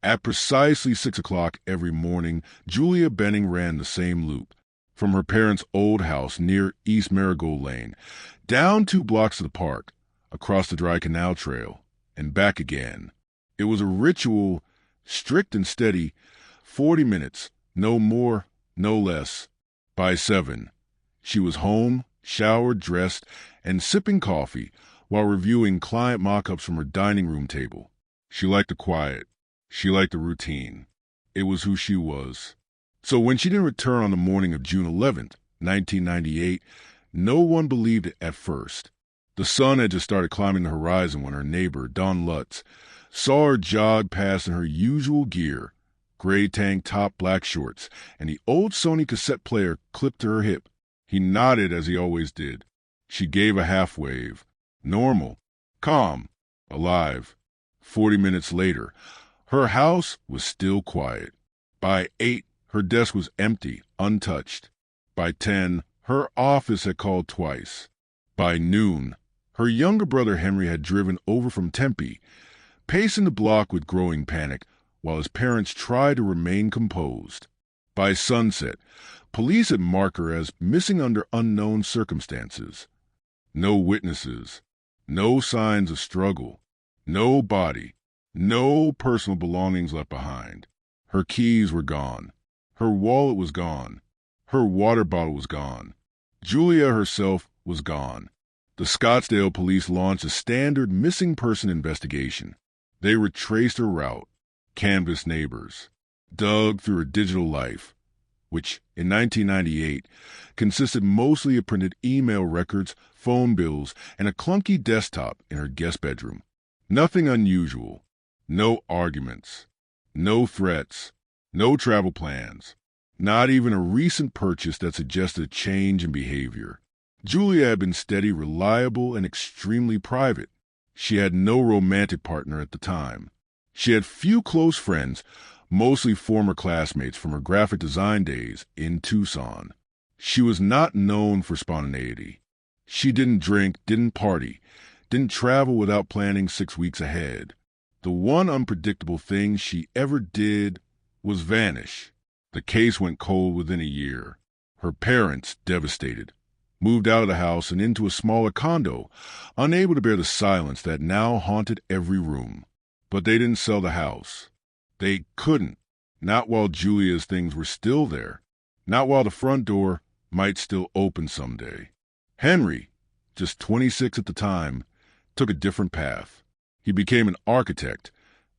At precisely 6 o'clock every morning, Julia Benning ran the same loop, from her parents' old house near East Marigold Lane, down 2 blocks to the park, across the Dry Canal Trail, and back again. It was a ritual, strict and steady, 40 minutes, no more, no less. By 7, she was home, showered, dressed, and sipping coffee while reviewing client mock-ups from her dining room table. She liked the quiet. She liked the routine. It was who she was. So when she didn't return on the morning of June 11th, 1998, no one believed it at first. The sun had just started climbing the horizon when her neighbor, Don Lutz, saw her jog past in her usual gear, gray tank top, black shorts, and the old Sony cassette player clipped to her hip. He nodded as he always did. She gave a half wave. Normal, calm, alive. 40 minutes later, her house was still quiet. By 8, her desk was empty, untouched. By 10, her office had called twice. By noon, her younger brother Henry had driven over from Tempe, pacing the block with growing panic while his parents tried to remain composed. By sunset, police had marked her as missing under unknown circumstances. No witnesses, no signs of struggle, no body, no personal belongings left behind. Her keys were gone. Her wallet was gone. Her water bottle was gone. Julia herself was gone. The Scottsdale police launched a standard missing person investigation. They retraced her route, canvassed neighbors, dug through her digital life, which in 1998 consisted mostly of printed email records, phone bills, and a clunky desktop in her guest bedroom. Nothing unusual. No arguments. No threats. No travel plans. Not even a recent purchase that suggested a change in behavior. Julia had been steady, reliable, and extremely private. She had no romantic partner at the time. She had few close friends, mostly former classmates from her graphic design days in Tucson. She was not known for spontaneity. She didn't drink, didn't party, didn't travel without planning 6 weeks ahead. The one unpredictable thing she ever did was vanish. The case went cold within a year. Her parents, devastated, moved out of the house and into a smaller condo, unable to bear the silence that now haunted every room. But they didn't sell the house. They couldn't. Not while Julia's things were still there. Not while the front door might still open someday. Henry, just 26 at the time, took a different path. He became an architect,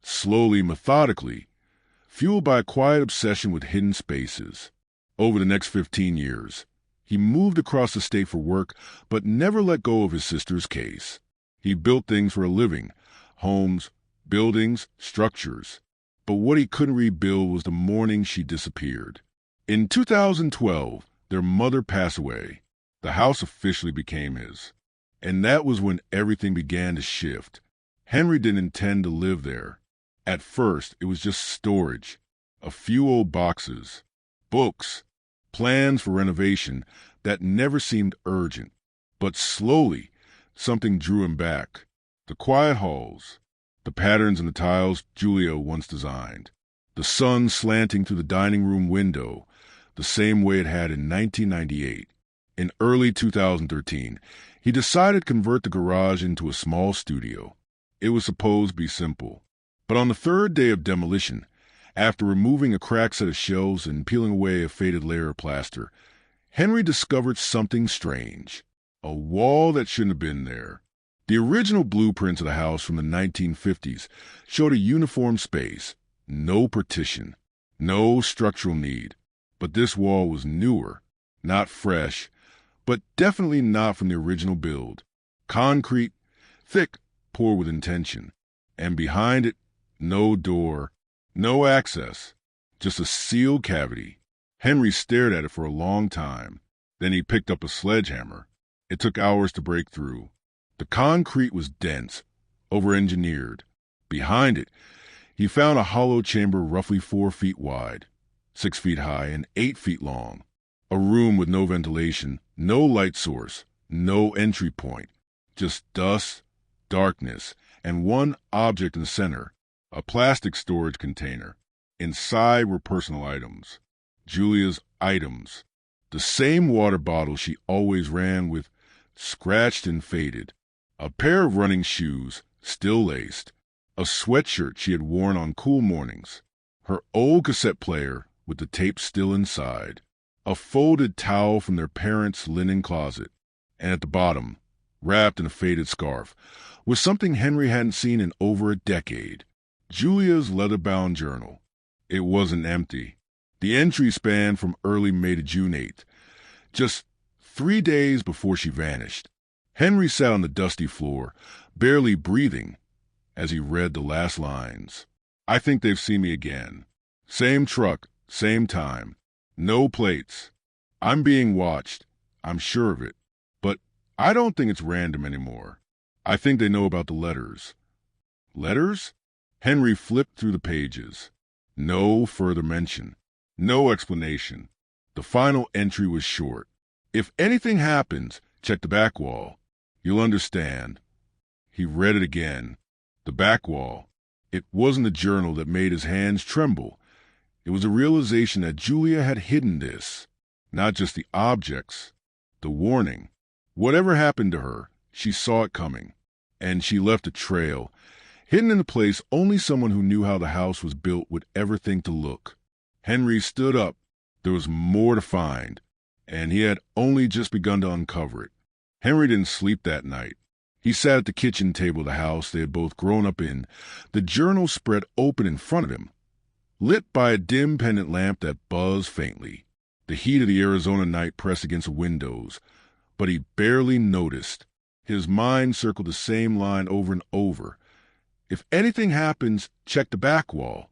slowly, methodically, fueled by a quiet obsession with hidden spaces. Over the next 15 years, he moved across the state for work, but never let go of his sister's case. He built things for a living, homes, buildings, structures. But what he couldn't rebuild was the morning she disappeared. In 2012, their mother passed away. The house officially became his. And that was when everything began to shift. Henry didn't intend to live there. At first, it was just storage, a few old boxes, books, plans for renovation that never seemed urgent. But slowly, something drew him back. The quiet halls, the patterns in the tiles Julia once designed, the sun slanting through the dining room window the same way it had in 1998. In early 2013, he decided to convert the garage into a small studio. It was supposed to be simple. But on the third day of demolition, after removing a cracked set of shelves and peeling away a faded layer of plaster, Henry discovered something strange. A wall that shouldn't have been there. The original blueprints of the house from the 1950s showed a uniform space, no partition, no structural need. But this wall was newer, not fresh, but definitely not from the original build. Concrete, thick, poured with intention. And behind it, no door, no access, just a sealed cavity. Henry stared at it for a long time. Then he picked up a sledgehammer. It took hours to break through. The concrete was dense, over-engineered. Behind it, he found a hollow chamber roughly 4 feet wide, 6 feet high, and 8 feet long. A room with no ventilation, no light source, no entry point. Just dust, darkness, and one object in the center, A plastic storage container. Inside were personal items. Julia's items. The same water bottle she always ran with, scratched and faded. A pair of running shoes, still laced. A sweatshirt she had worn on cool mornings. Her old cassette player with the tape still inside. A folded towel from their parents' linen closet. And at the bottom, wrapped in a faded scarf, was something Henry hadn't seen in over a decade. Julia's leather-bound journal. It wasn't empty. The entry spanned from early May to June 8th, just 3 days before she vanished. Henry sat on the dusty floor, barely breathing, as he read the last lines. I think they've seen me again. Same truck, same time. No plates. I'm being watched. I'm sure of it. But I don't think it's random anymore. I think they know about the letters. Letters? Henry flipped through the pages. No further mention. No explanation. The final entry was short. If anything happens, check the back wall. You'll understand. He read it again. The back wall. It wasn't a journal that made his hands tremble. It was a realization that Julia had hidden this. Not just the objects. The warning. Whatever happened to her, she saw it coming. And she left a trail, hidden in a place only someone who knew how the house was built would ever think to look. Henry stood up. There was more to find, and he had only just begun to uncover it. Henry didn't sleep that night. He sat at the kitchen table of the house they had both grown up in, the journal spread open in front of him, lit by a dim pendant lamp that buzzed faintly. The heat of the Arizona night pressed against the windows, but he barely noticed. His mind circled the same line over and over. If anything happens, check the back wall.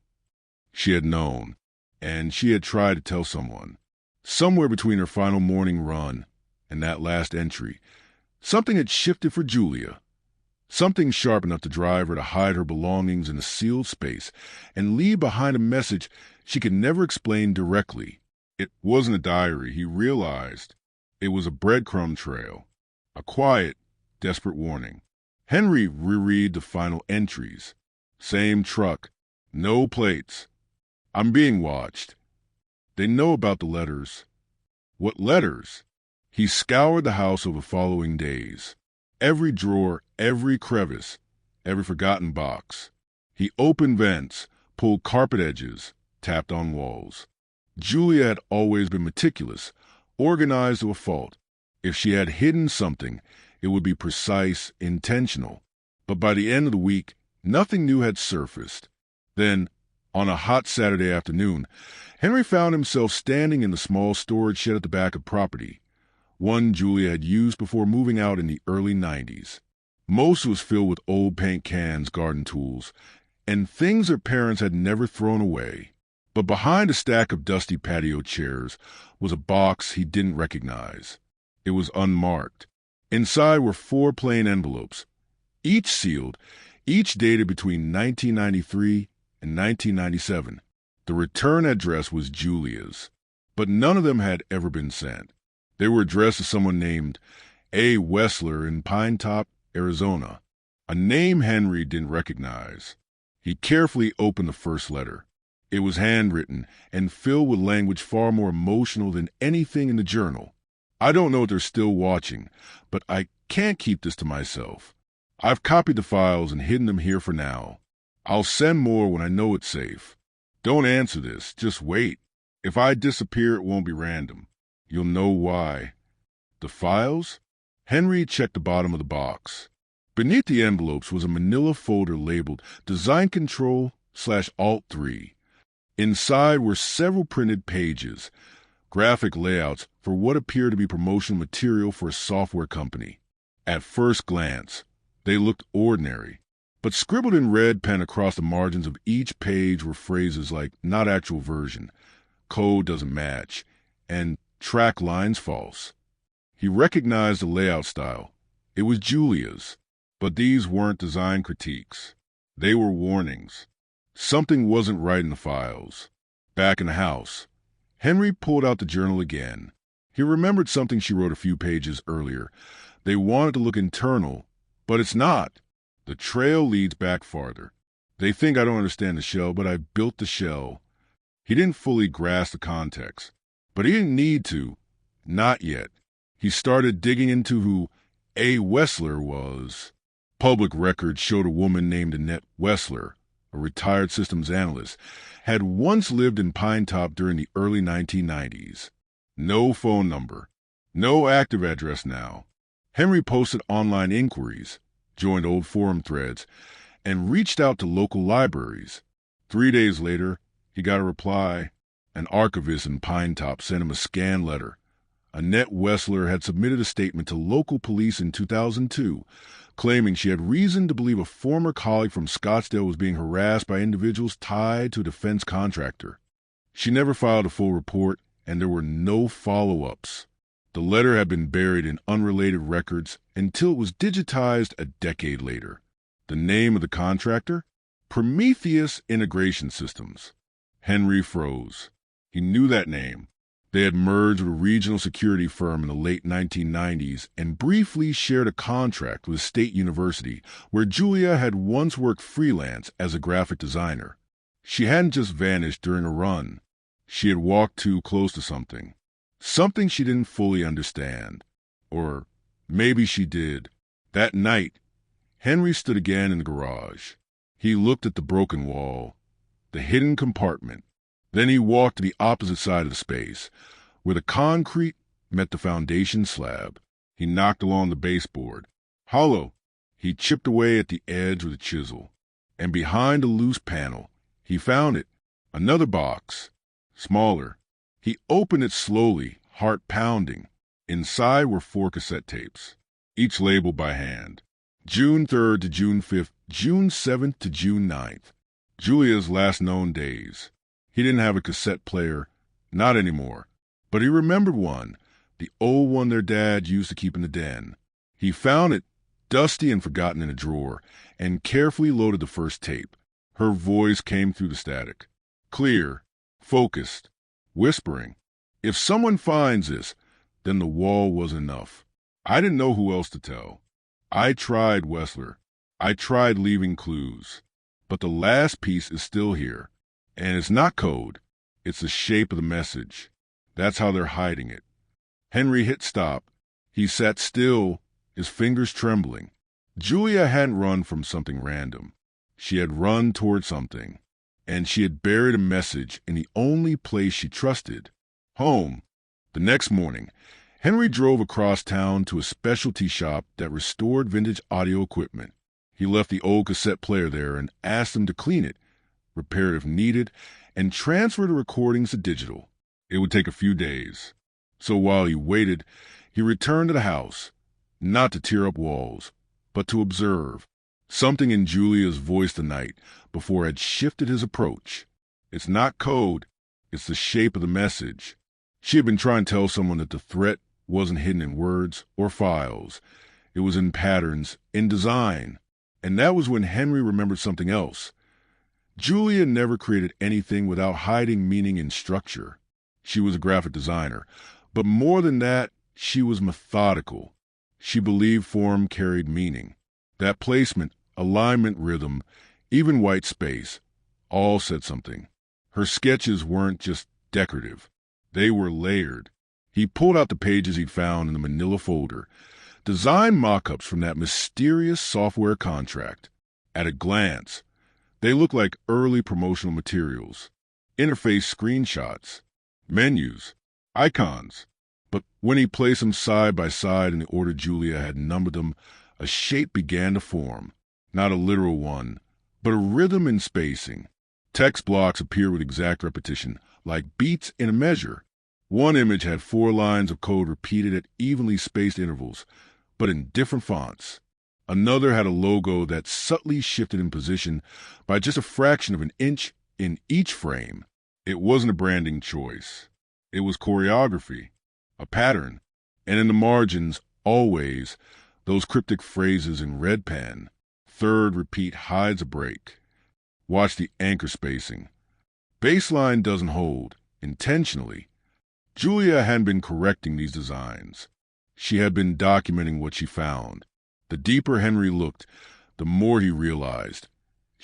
She had known, and she had tried to tell someone. Somewhere between her final morning run and that last entry, something had shifted for Julia. Something sharp enough to drive her to hide her belongings in a sealed space and leave behind a message she could never explain directly. It wasn't a diary, he realized. It was a breadcrumb trail. A quiet, desperate warning. Henry reread the final entries. Same truck. No plates. I'm being watched. They know about the letters. What letters? He scoured the house over the following days. Every drawer, every crevice, every forgotten box. He opened vents, pulled carpet edges, tapped on walls. Julia had always been meticulous, organized to a fault. If she had hidden something, it would be precise, intentional. But by the end of the week, nothing new had surfaced. Then, on a hot Saturday afternoon, Henry found himself standing in the small storage shed at the back of property, one Julia had used before moving out in the early 90s. Most was filled with old paint cans, garden tools, and things her parents had never thrown away. But behind a stack of dusty patio chairs was a box he didn't recognize. It was unmarked. Inside were 4 plain envelopes, each sealed, each dated between 1993 and 1997. The return address was Julia's, but none of them had ever been sent. They were addressed to someone named A. Wessler in Pine Top, Arizona, a name Henry didn't recognize. He carefully opened the first letter. It was handwritten and filled with language far more emotional than anything in the journal. I don't know if they're still watching, but I can't keep this to myself. I've copied the files and hidden them here for now. I'll send more when I know it's safe. Don't answer this, just wait. If I disappear, it won't be random. You'll know why. The files? Henry checked the bottom of the box. Beneath the envelopes was a manila folder labeled Design Control/Alt3. Inside were several printed pages, graphic layouts for what appeared to be promotional material for a software company. At first glance, they looked ordinary, but scribbled in red pen across the margins of each page were phrases like "not actual version," "code doesn't match," and "track lines false." He recognized the layout style. It was Julia's, but these weren't design critiques. They were warnings. Something wasn't right in the files. Back in the house, Henry pulled out the journal again. He remembered something she wrote a few pages earlier. They wanted to look internal, but it's not. The trail leads back farther. They think I don't understand the shell, but I built the shell. He didn't fully grasp the context, but he didn't need to. Not yet. He started digging into who A. Wessler was. Public records showed a woman named Annette Wessler, a retired systems analyst, had once lived in Pine Top during the early 1990s. No phone number. No active address now. Henry posted online inquiries, joined old forum threads, and reached out to local libraries. 3 days later, he got a reply. An archivist in Pine Top sent him a scanned letter. Annette Wessler had submitted a statement to local police in 2002, claiming she had reason to believe a former colleague from Scottsdale was being harassed by individuals tied to a defense contractor. She never filed a full report, and there were no follow-ups. The letter had been buried in unrelated records until it was digitized a decade later. The name of the contractor? Prometheus Integration Systems. Henry froze. He knew that name. They had merged with a regional security firm in the late 1990s and briefly shared a contract with State University, where Julia had once worked freelance as a graphic designer. She hadn't just vanished during a run. She had walked too close to something. Something she didn't fully understand. Or maybe she did. That night, Henry stood again in the garage. He looked at the broken wall, the hidden compartment. Then he walked to the opposite side of the space, where the concrete met the foundation slab. He knocked along the baseboard. Hollow. He chipped away at the edge with a chisel. And behind a loose panel, he found it. Another box. Smaller. He opened it slowly, heart pounding. Inside were 4 cassette tapes, each labeled by hand. June 3rd to June 5th, June 7th to June 9th. Julia's last known days. He didn't have a cassette player, not anymore, but he remembered one, the old one their dad used to keep in the den. He found it, dusty and forgotten in a drawer, and carefully loaded the first tape. Her voice came through the static. Clear, focused, whispering. If someone finds this, then the wall was enough. I didn't know who else to tell. I tried Wessler. I tried leaving clues. But the last piece is still here. And it's not code. It's the shape of the message. That's how they're hiding it. Henry hit stop. He sat still, his fingers trembling. Julia hadn't run from something random. She had run toward something. And she had buried a message in the only place she trusted. Home. The next morning, Henry drove across town to a specialty shop that restored vintage audio equipment. He left the old cassette player there and asked them to clean it, repair it if needed, and transfer the recordings to digital. It would take a few days. So while he waited, he returned to the house, not to tear up walls, but to observe. Something in Julia's voice the night before had shifted his approach. It's not code. It's the shape of the message. She had been trying to tell someone that the threat wasn't hidden in words or files. It was in patterns, in design. And that was when Henry remembered something else. Julia never created anything without hiding meaning in structure. She was a graphic designer, but more than that, she was methodical. She believed form carried meaning. That placement, alignment, rhythm, even white space, all said something. Her sketches weren't just decorative. They were layered. He pulled out the pages he'd found in the manila folder, design mock-ups from that mysterious software contract. At a glance, they looked like early promotional materials, interface screenshots, menus, icons. But when he placed them side by side in the order Julia had numbered them, a shape began to form. Not a literal one, but a rhythm and spacing. Text blocks appeared with exact repetition, like beats in a measure. One image had 4 lines of code repeated at evenly spaced intervals, but in different fonts. Another had a logo that subtly shifted in position by just a fraction of an inch in each frame. It wasn't a branding choice. It was choreography, a pattern, and in the margins, always, those cryptic phrases in red pen. Third repeat hides a break. Watch the anchor spacing. Baseline doesn't hold, intentionally. Julia hadn't been correcting these designs. She had been documenting what she found. The deeper Henry looked, the more he realized.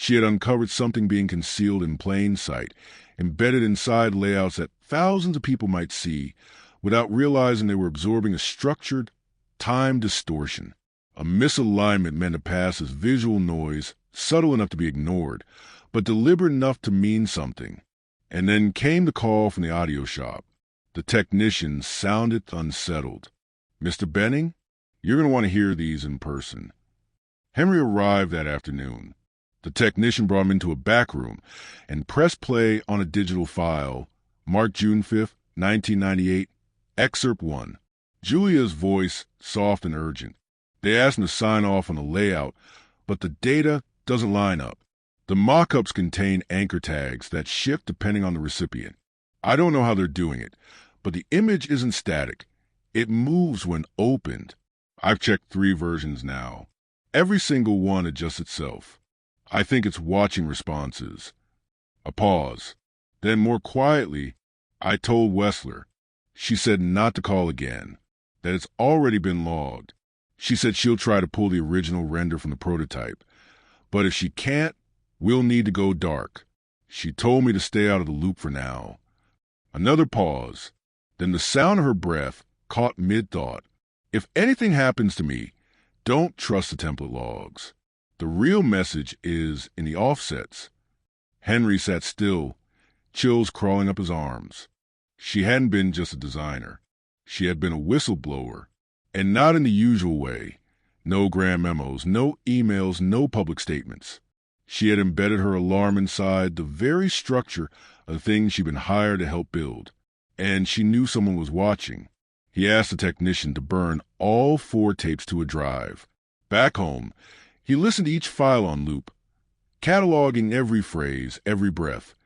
She had uncovered something being concealed in plain sight, embedded inside layouts that thousands of people might see without realizing they were absorbing a structured, time distortion. A misalignment meant to pass as visual noise, subtle enough to be ignored, but deliberate enough to mean something. And then came the call from the audio shop. The technician sounded unsettled. "Mr. Benning, you're going to want to hear these in person." Henry arrived that afternoon. The technician brought him into a back room and pressed play on a digital file, marked June 5th, 1998, Excerpt 1. Julia's voice, soft and urgent. They asked him to sign off on the layout, but the data doesn't line up. The mock-ups contain anchor tags that shift depending on the recipient. I don't know how they're doing it, but the image isn't static. It moves when opened. I've checked 3 versions now. Every single one adjusts itself. I think it's watching responses. A pause. Then more quietly, I told Wessler. She said not to call again, that it's already been logged. She said she'll try to pull the original render from the prototype. But if she can't, we'll need to go dark. She told me to stay out of the loop for now. Another pause. Then the sound of her breath caught mid-thought. If anything happens to me, don't trust the template logs. The real message is in the offsets. Henry sat still, chills crawling up his arms. She hadn't been just a designer. She had been a whistleblower, and not in the usual way. No grand memos, no emails, no public statements. She had embedded her alarm inside the very structure of the thing she'd been hired to help build. And she knew someone was watching. He asked the technician to burn all 4 tapes to a drive. Back home, he listened to each file on loop, cataloging every phrase, every breath,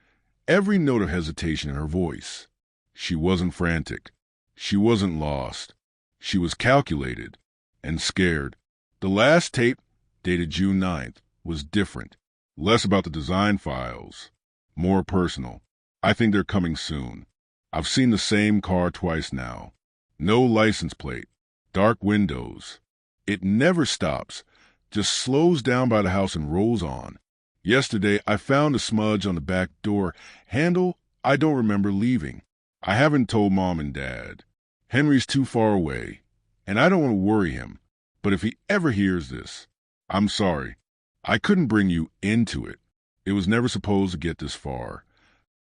every note of hesitation in her voice. She wasn't frantic. She wasn't lost. She was calculated and scared. The last tape, dated June 9th, was different. Less about the design files, more personal. I think they're coming soon. I've seen the same car twice now. No license plate, dark windows. It never stops, just slows down by the house and rolls on. Yesterday, I found a smudge on the back door handle I don't remember leaving. I haven't told Mom and Dad. Henry's too far away, and I don't want to worry him. But if he ever hears this, I'm sorry. I couldn't bring you into it. It was never supposed to get this far.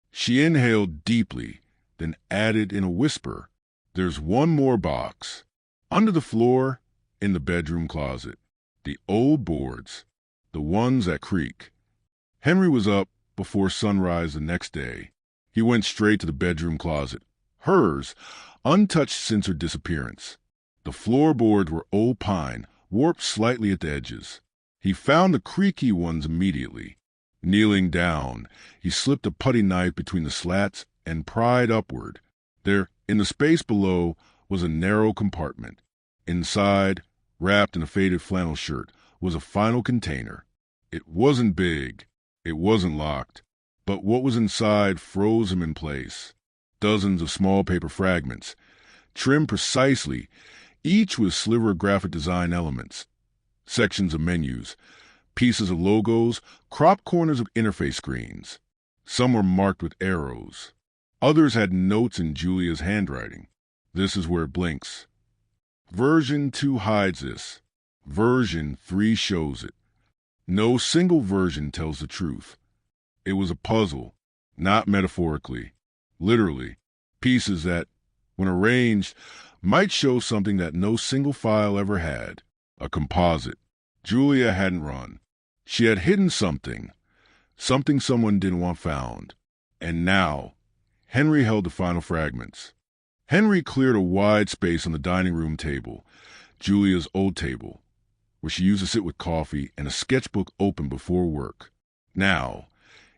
She inhaled deeply, then added in a whisper, "There's one more box. Under the floor, in the bedroom closet. The old boards. The ones that creak." Henry was up before sunrise the next day. He went straight to the bedroom closet. Hers, untouched since her disappearance. The floorboards were old pine, warped slightly at the edges. He found the creaky ones immediately. Kneeling down, he slipped a putty knife between the slats and pried upward. There, in the space below, was a narrow compartment. Inside, wrapped in a faded flannel shirt, was a final container. It wasn't big. It wasn't locked. But what was inside froze him in place. Dozens of small paper fragments, trimmed precisely, each with sliver of graphic design elements. Sections of menus, pieces of logos, cropped corners of interface screens. Some were marked with arrows. Others had notes in Julia's handwriting. This is where it blinks. Version 2 hides this. Version 3 shows it. No single version tells the truth. It was a puzzle, not metaphorically, literally. Pieces that, when arranged, might show something that no single file ever had. A composite. Julia hadn't run. She had hidden something. Something someone didn't want found. And now, Henry held the final fragments. Henry cleared a wide space on the dining room table, Julia's old table, where she used to sit with coffee and a sketchbook open before work. Now,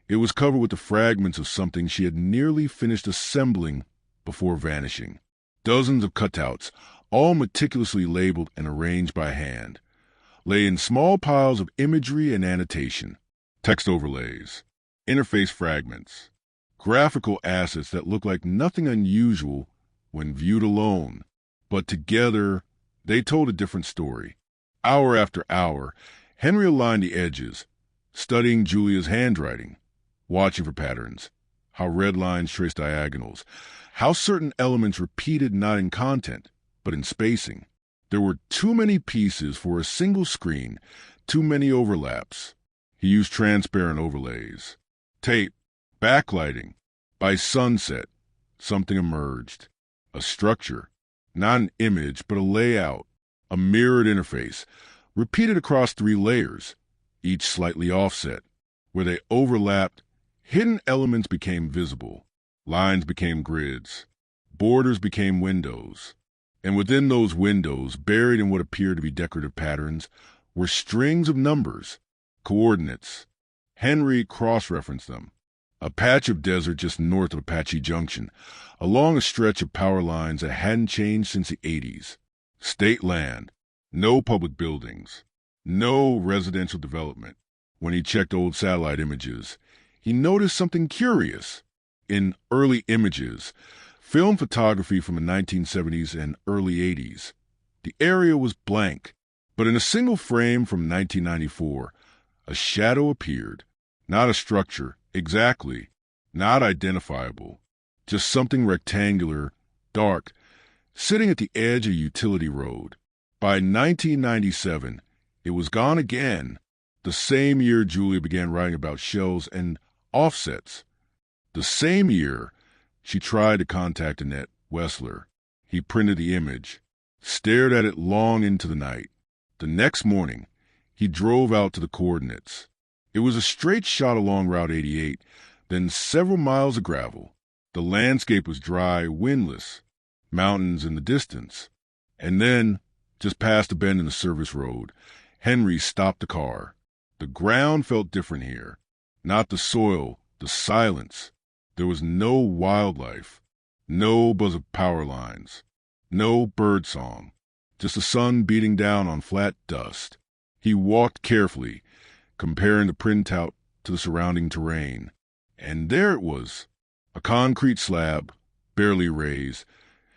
it was covered with the fragments of something she had nearly finished assembling before vanishing. Dozens of cutouts, all meticulously labeled and arranged by hand, lay in small piles of imagery and annotation, text overlays, interface fragments, graphical assets that looked like nothing unusual when viewed alone, but together they told a different story. Hour after hour, Henry aligned the edges, studying Julia's handwriting, watching for patterns, how red lines trace diagonals, how certain elements repeated not in content, but in spacing. There were too many pieces for a single screen, too many overlaps. He used transparent overlays, tape, backlighting. By sunset, something emerged. A structure, not an image, but a layout, a mirrored interface, repeated across 3 layers, each slightly offset. Where they overlapped, hidden elements became visible. Lines became grids. Borders became windows. And within those windows, buried in what appeared to be decorative patterns, were strings of numbers, coordinates. Henry cross-referenced them. A patch of desert just north of Apache Junction, along a stretch of power lines that hadn't changed since the 80s. State land, no public buildings, no residential development. When he checked old satellite images, he noticed something curious. In early images, film photography from the 1970s and early 80s, the area was blank, but in a single frame from 1994, a shadow appeared. Not a structure, exactly, not identifiable, just something rectangular, dark, sitting at the edge of a utility road. By 1997, it was gone again, the same year Julia began writing about shells and offsets. The same year, she tried to contact Annette Wessler. He printed the image, stared at it long into the night. The next morning, he drove out to the coordinates. It was a straight shot along Route 88, then several miles of gravel. The landscape was dry, windless, mountains in the distance. And then, just past a bend in the service road, Henry stopped the car. The ground felt different here. Not the soil, the silence. There was no wildlife, no buzz of power lines, no bird song, just the sun beating down on flat dust. He walked carefully, comparing the printout to the surrounding terrain. And there it was, a concrete slab, barely raised,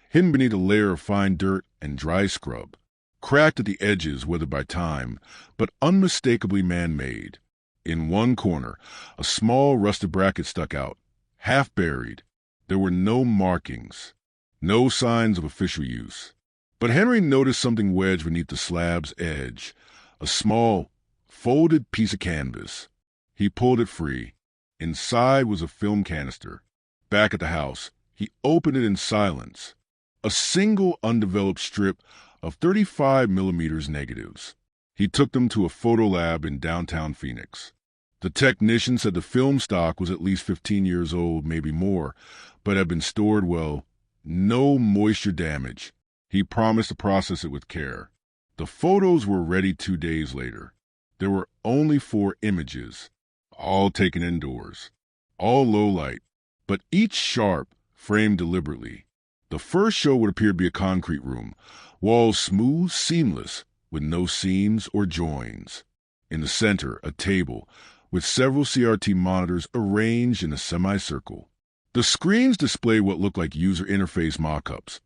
hidden beneath a layer of fine dirt and dry scrub, cracked at the edges, weathered by time, but unmistakably man-made. In one corner, a small rusted bracket stuck out, half buried. There were no markings, no signs of official use. But Henry noticed something wedged beneath the slab's edge, a small, folded piece of canvas. He pulled it free. Inside was a film canister. Back at the house, he opened it in silence. A single undeveloped strip of 35mm negatives. He took them to a photo lab in downtown Phoenix. The technician said the film stock was at least 15 years old, maybe more, but had been stored well. No moisture damage. He promised to process it with care. The photos were ready 2 days later. There were only 4 images, all taken indoors, all low light, but each sharp, framed deliberately. The first show would appear to be a concrete room, walls smooth, seamless, with no seams or joins. In the center, a table, with several CRT monitors arranged in a semicircle. The screens display what looked like user interface mock-ups,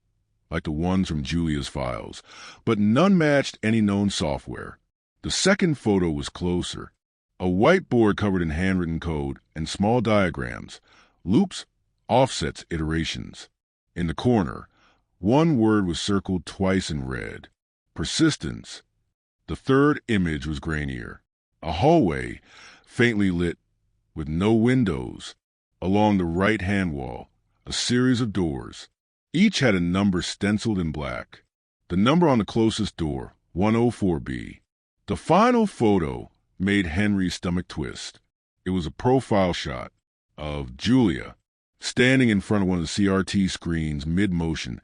like the ones from Julia's files, but none matched any known software. The second photo was closer. A whiteboard covered in handwritten code and small diagrams, loops, offsets, iterations. In the corner, one word was circled twice in red. Persistence. The third image was grainier. A hallway, faintly lit, with no windows. Along the right-hand wall, a series of doors. Each had a number stenciled in black. The number on the closest door, 104B. The final photo made Henry's stomach twist. It was a profile shot of Julia, standing in front of one of the CRT screens mid-motion,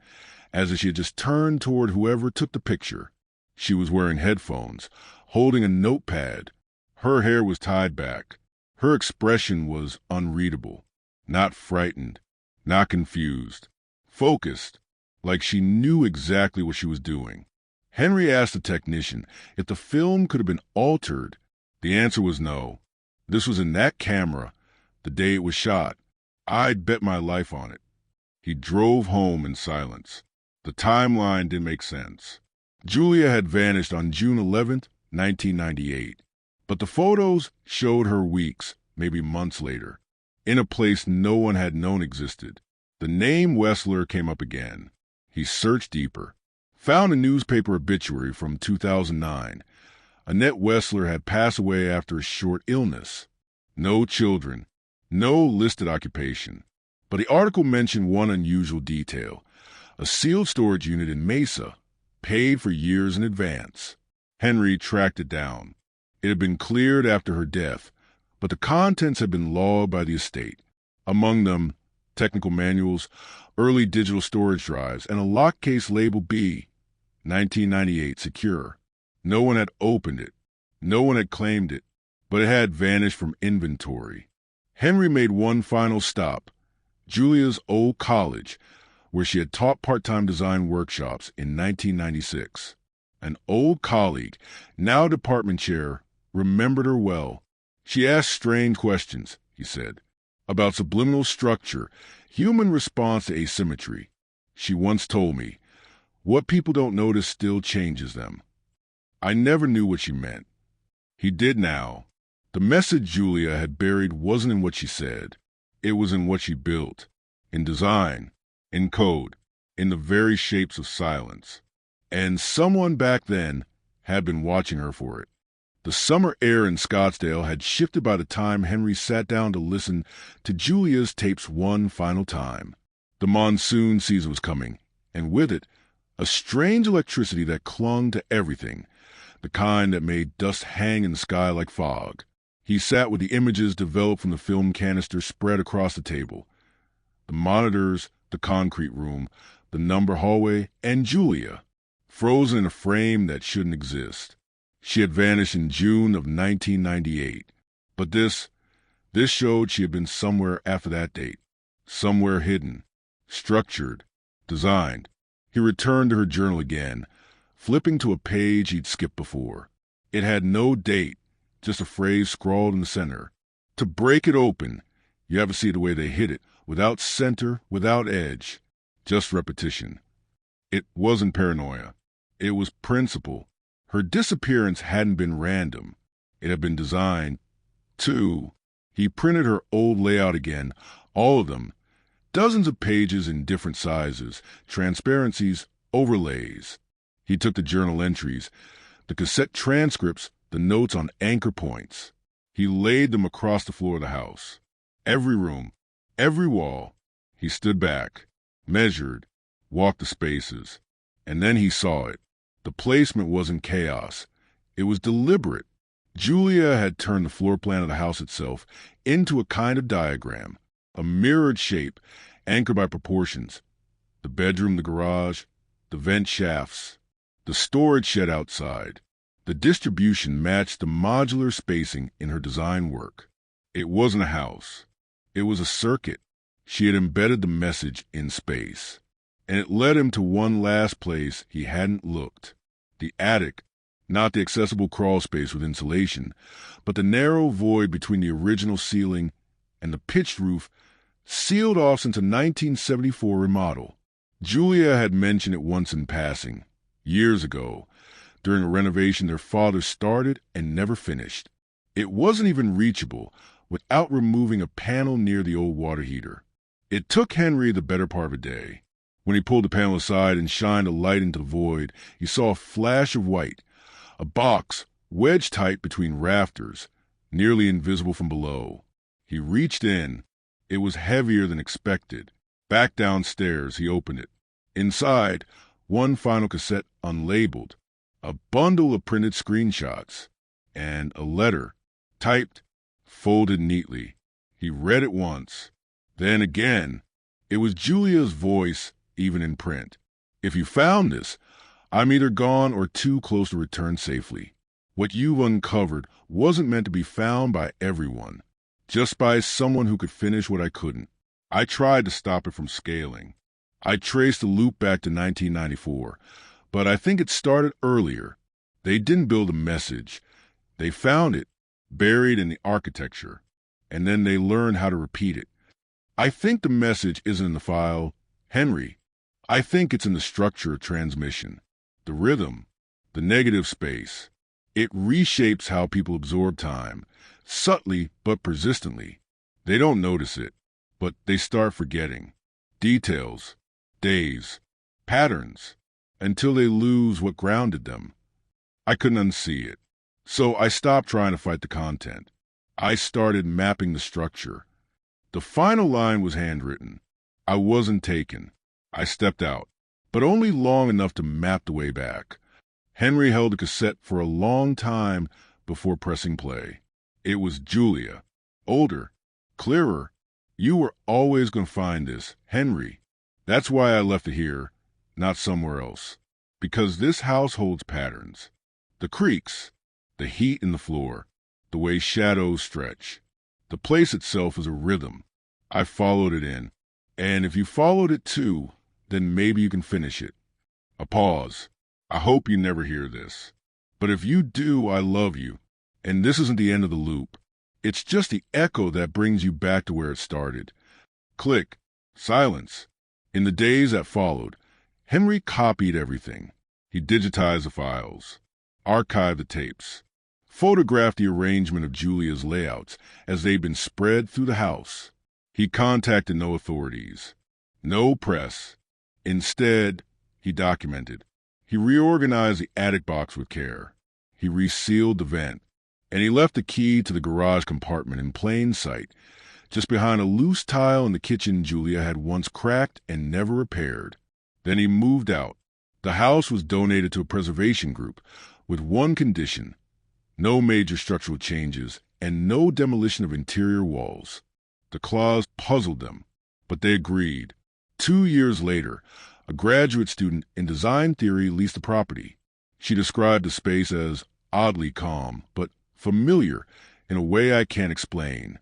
as if she had just turned toward whoever took the picture. She was wearing headphones, holding a notepad. Her hair was tied back. Her expression was unreadable, not frightened, not confused, focused, like she knew exactly what she was doing. Henry asked the technician if the film could have been altered. The answer was no. This was in that camera, the day it was shot. I'd bet my life on it. He drove home in silence. The timeline didn't make sense. Julia had vanished on June 11th, 1998. But the photos showed her weeks, maybe months later, in a place no one had known existed. The name Wessler came up again. He searched deeper, found a newspaper obituary from 2009. Annette Wessler had passed away after a short illness. No children, no listed occupation. But the article mentioned one unusual detail: a sealed storage unit in Mesa, paid for years in advance. Henry tracked it down. It had been cleared after her death, but the contents had been logged by the estate. Among them, technical manuals, early digital storage drives, and a lock case labeled B, 1998 secure. No one had opened it. No one had claimed it, but it had vanished from inventory. Henry made one final stop, Julia's old college, where she had taught part-time design workshops in 1996. An old colleague, now department chair, remembered her well. She asked strange questions, he said, about subliminal structure, human response to asymmetry. She once told me, "What people don't notice still changes them." I never knew what she meant. He did now. The message Julia had buried wasn't in what she said. It was in what she built, in design, in code, in the very shapes of silence. And someone back then had been watching her for it. The summer air in Scottsdale had shifted by the time Henry sat down to listen to Julia's tapes one final time. The monsoon season was coming, and with it, a strange electricity that clung to everything, the kind that made dust hang in the sky like fog. He sat with the images developed from the film canister spread across the table. The monitors, the concrete room, the number hallway, and Julia, frozen in a frame that shouldn't exist. She had vanished in June of 1998. But this showed she had been somewhere after that date. Somewhere hidden, structured, designed. He returned to her journal again, flipping to a page he'd skipped before. It had no date, just a phrase scrawled in the center. To break it open, you have to see the way they hit it, without center, without edge, just repetition. It wasn't paranoia. It was principle. Her disappearance hadn't been random. It had been designed. Two, he printed her old layout again, all of them, dozens of pages in different sizes, transparencies, overlays. He took the journal entries, the cassette transcripts, the notes on anchor points. He laid them across the floor of the house. Every room, every wall. He stood back, measured, walked the spaces. And then he saw it. The placement wasn't chaos. It was deliberate. Julia had turned the floor plan of the house itself into a kind of diagram, a mirrored shape, anchored by proportions. The bedroom, the garage, the vent shafts, the storage shed outside. The distribution matched the modular spacing in her design work. It wasn't a house. It was a circuit. She had embedded the message in space. And it led him to one last place he hadn't looked. The attic, not the accessible crawl space with insulation, but the narrow void between the original ceiling and the pitched roof, sealed off since a 1974 remodel. Julia had mentioned it once in passing, years ago, during a renovation their father started and never finished. It wasn't even reachable without removing a panel near the old water heater. It took Henry the better part of a day. When he pulled the panel aside and shined a light into the void, he saw a flash of white, a box wedged tight between rafters, nearly invisible from below. He reached in. It was heavier than expected. Back downstairs, he opened it. Inside, one final cassette unlabeled, a bundle of printed screenshots, and a letter, typed, folded neatly. He read it once, then again. It was Julia's voice, even in print. "If you found this, I'm either gone or too close to return safely. What you've uncovered wasn't meant to be found by everyone, just by someone who could finish what I couldn't. I tried to stop it from scaling. I traced the loop back to 1994, but I think it started earlier. They didn't build a message. They found it, buried in the architecture, and then they learned how to repeat it. I think the message isn't in the file, Henry. I think it's in the structure of transmission, the rhythm, the negative space, It reshapes how people absorb time, subtly but persistently. They don't notice it, but they start forgetting. Details, days, patterns, until they lose what grounded them. I couldn't unsee it. So I stopped trying to fight the content. I started mapping the structure. The final line was handwritten. I wasn't taken. I stepped out, but only long enough to map the way back. Henry held a cassette for a long time before pressing play. It was Julia. Older, clearer. You were always going to find this, Henry. That's why I left it here, not somewhere else. Because this house holds patterns. The creaks, the heat in the floor, the way shadows stretch. The place itself is a rhythm. I followed it in. And if you followed it too, then maybe you can finish it. A pause. I hope you never hear this. But if you do, I love you. And this isn't the end of the loop. It's just the echo that brings you back to where it started. Click. Silence. In the days that followed, Henry copied everything. He digitized the files, archived the tapes, photographed the arrangement of Julia's layouts as they'd been spread through the house. He contacted no authorities, no press. Instead, he documented. He reorganized the attic box with care. He resealed the vent, and he left the key to the garage compartment in plain sight, just behind a loose tile in the kitchen Julia had once cracked and never repaired. Then he moved out. The house was donated to a preservation group with one condition: no major structural changes and no demolition of interior walls. The clause puzzled them, but they agreed. 2 years later, a graduate student in design theory leased the property. She described the space as oddly calm, but familiar in a way I can't explain.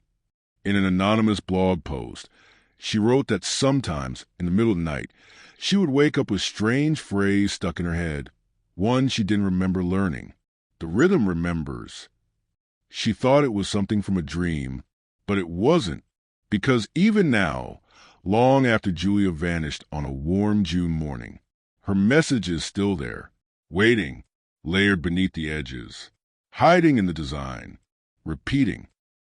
In an anonymous blog post, she wrote that sometimes, in the middle of the night, she would wake up with a strange phrase stuck in her head, one she didn't remember learning. The rhythm remembers. She thought it was something from a dream, but it wasn't, because even now, long after Julia vanished on a warm June morning, her message is still there, waiting, layered beneath the edges, hiding in the design, repeating.